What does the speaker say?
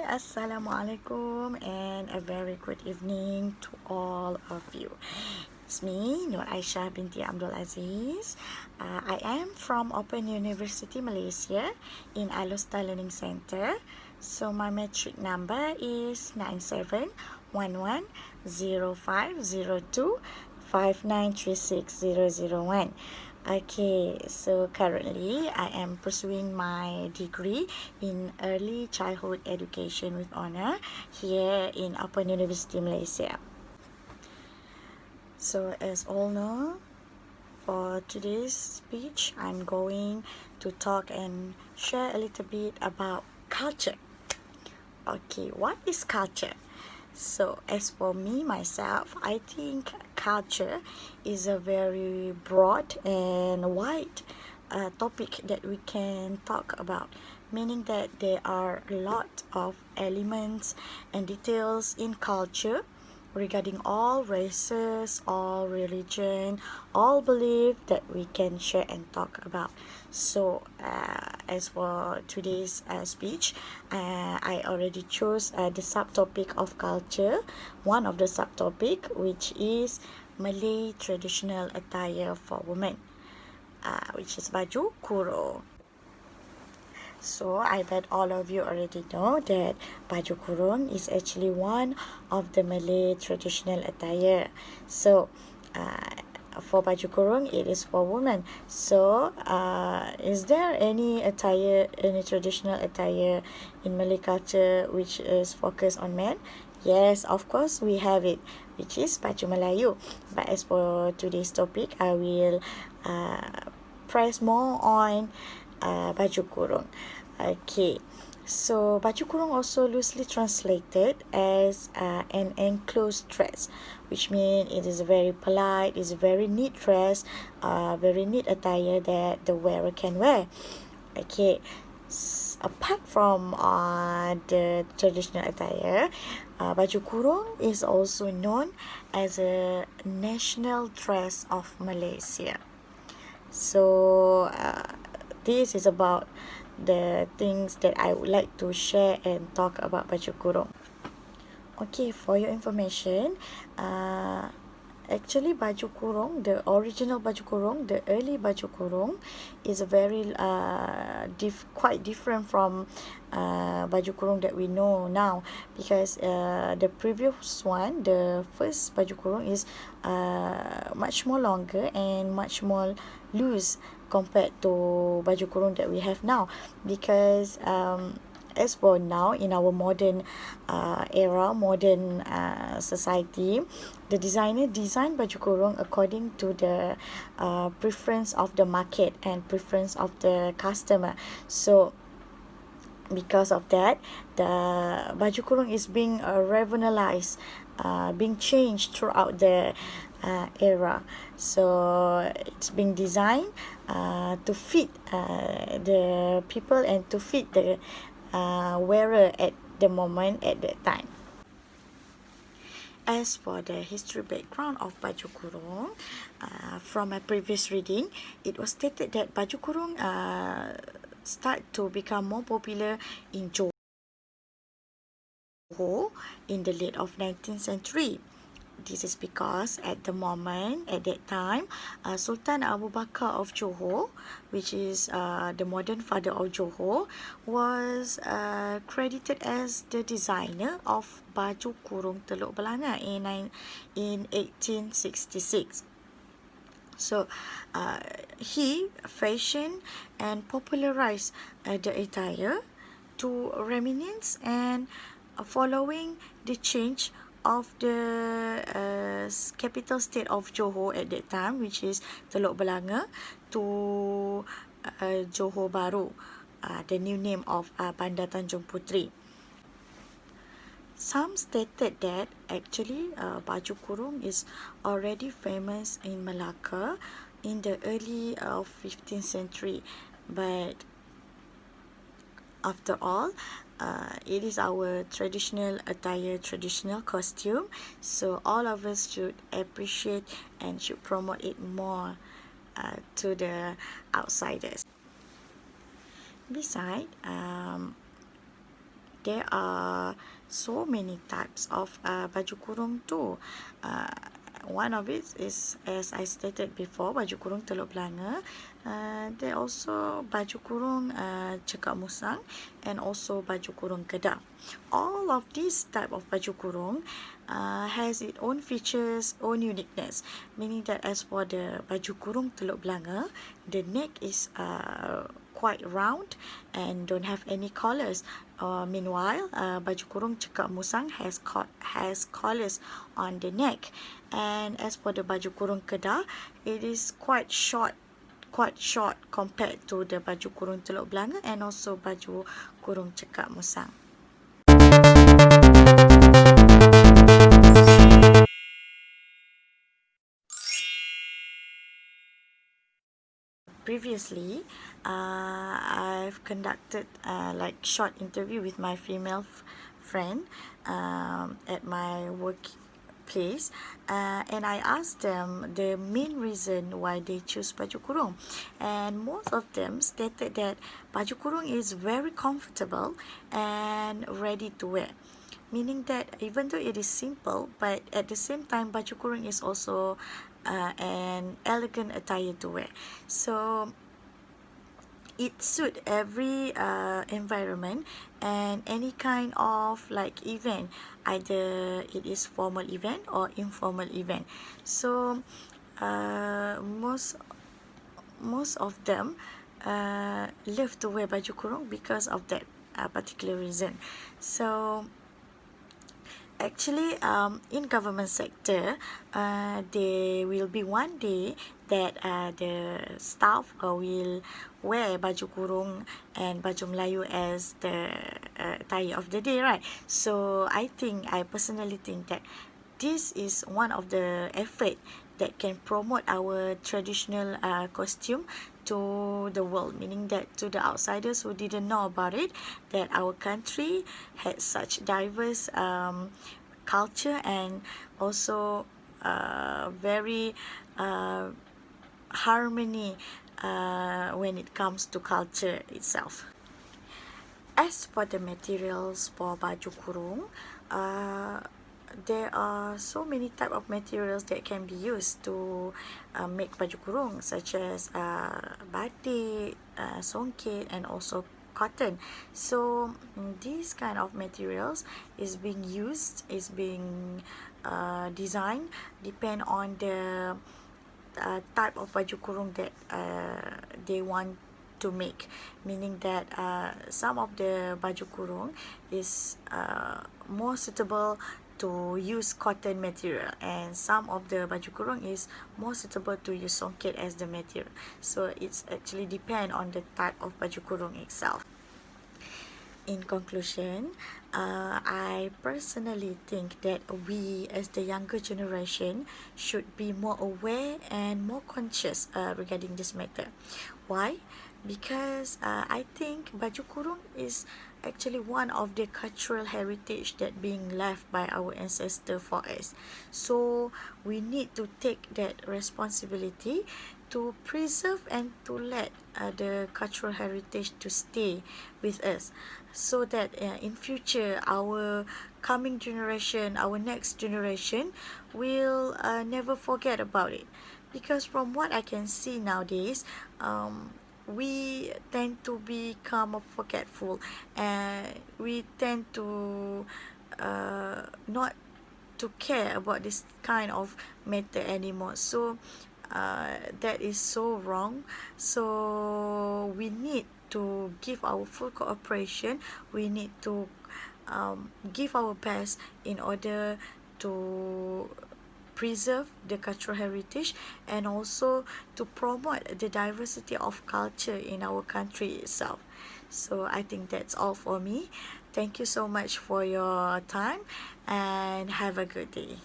Assalamualaikum and a very good evening to all of you. It's me, Nur Aisyah binti Abdul Aziz. I am from Open University Malaysia in Alustar Learning Centre. So my metric number is 9711050259360001. Okay, so currently I am pursuing my degree in early childhood education with honor here in Open University Malaysia. So as all know, for today's speech, I'm going to talk and share a little bit about culture. Okay, what is culture? So as for me myself, I think culture is a very broad and wide topic that we can talk about, meaning that there are a lot of elements and details in culture regarding all races, all religion, all belief that we can share and talk about. So as for today's speech, I already chose the subtopic of culture, one of the subtopic, which is Malay traditional attire for women, which is baju kurung. So I bet all of you already know that baju kurung is actually one of the Malay traditional attire. So for baju kurung, it is for women. So is there any attire, any traditional attire in Malay culture which is focused on men? Yes, of course we have it, which is baju Melayu. But as for today's topic, I will press more on baju kurung. Okay, so baju kurung also loosely translated as an enclosed dress, which means it is a very polite, it's a very neat dress, very neat attire that the wearer can wear. Okay, apart from the traditional attire, baju kurung is also known as a national dress of Malaysia. So this is about the things that I would like to share and talk about baju kurung. Okay, for your information, actually baju kurung, the original baju kurung, the early baju kurung is a very quite different from baju kurung that we know now, because the previous one, the first baju kurung is much more longer and much more loose compared to baju kurung that we have now, because as for now, in our modern era, modern society, the designer designed baju kurung according to the preference of the market and preference of the customer. So because of that, the baju kurung is being revolutionized, being changed throughout the era. So it's being designed to fit the people and to fit the wearer at the moment, at that time. As for the history background of baju kurung, from my previous reading, it was stated that baju kurung start to become more popular in Johor in the late of 19th century. This is because at the moment, at that time, Sultan Abu Bakar of Johor, which is the modern father of Johor, was credited as the designer of baju kurung Teluk Belanga in 1866. So he fashioned and popularized the attire to reminisce and following the change of the capital state of Johor at that time, which is Teluk Belanga, to Johor Baru, the new name of Bandar Tanjung Puteri. Some stated that actually baju kurung is already famous in Malacca in the early of 15th century, but after all, it is our traditional attire, traditional costume, so all of us should appreciate and should promote it more to the outsiders. Besides, there are so many types of baju kurung too. One of it is, as I stated before, baju kurung Teluk Belanga. There also baju kurung Cekak Musang, and also baju kurung Kedah. All of these type of baju kurung has its own features, own uniqueness. Meaning that as for the baju kurung Teluk Belanga, the neck is quite round and don't have any collars. Meanwhile, baju kurung Cekak Musang has collars on the neck. And as for the baju kurung Kedah, it is quite short compared to the baju kurung Teluk Belanga and also baju kurung Cekak Musang. Previously, I've conducted like short interview with my female friend at my workplace, and I asked them the main reason why they choose baju kurung, and most of them stated that baju kurung is very comfortable and ready to wear. Meaning that even though it is simple, but at the same time baju kurung is also an elegant attire to wear. So it suit every environment and any kind of like event, either it is formal event or informal event. So most of them love to wear baju kurung because of that particular reason. So actually, in government sector, there will be one day that the staff will wear baju kurung and baju Melayu as the attire of the day, right? So I personally think that this is one of the effort that can promote our traditional costume to the world, meaning that to the outsiders who didn't know about it, that our country had such diverse culture and also very harmony when it comes to culture itself. As for the materials for baju kurung, there are so many type of materials that can be used to make baju kurung, such as batik, songket, and also cotton. So these kind of materials is being designed depend on the type of baju kurung that they want to make. Meaning that some of the baju kurung is more suitable to use cotton material, and some of the baju kurung is more suitable to use songket as the material. So it's actually depend on the type of baju kurung itself. In conclusion, I personally think that we as the younger generation should be more aware and more conscious regarding this matter. Why? Because I think baju kurung is actually one of the cultural heritage that being left by our ancestor for us. So we need to take that responsibility to preserve and to let the cultural heritage to stay with us, so that in future our coming generation, our next generation will never forget about it. Because from what I can see nowadays, we tend to become forgetful, and we tend to not to care about this kind of matter anymore. So that is so wrong. So we need to give our full cooperation. We need to give our best in order to preserve the cultural heritage and also to promote the diversity of culture in our country itself. So I think that's all for me. Thank you so much for your time and have a good day.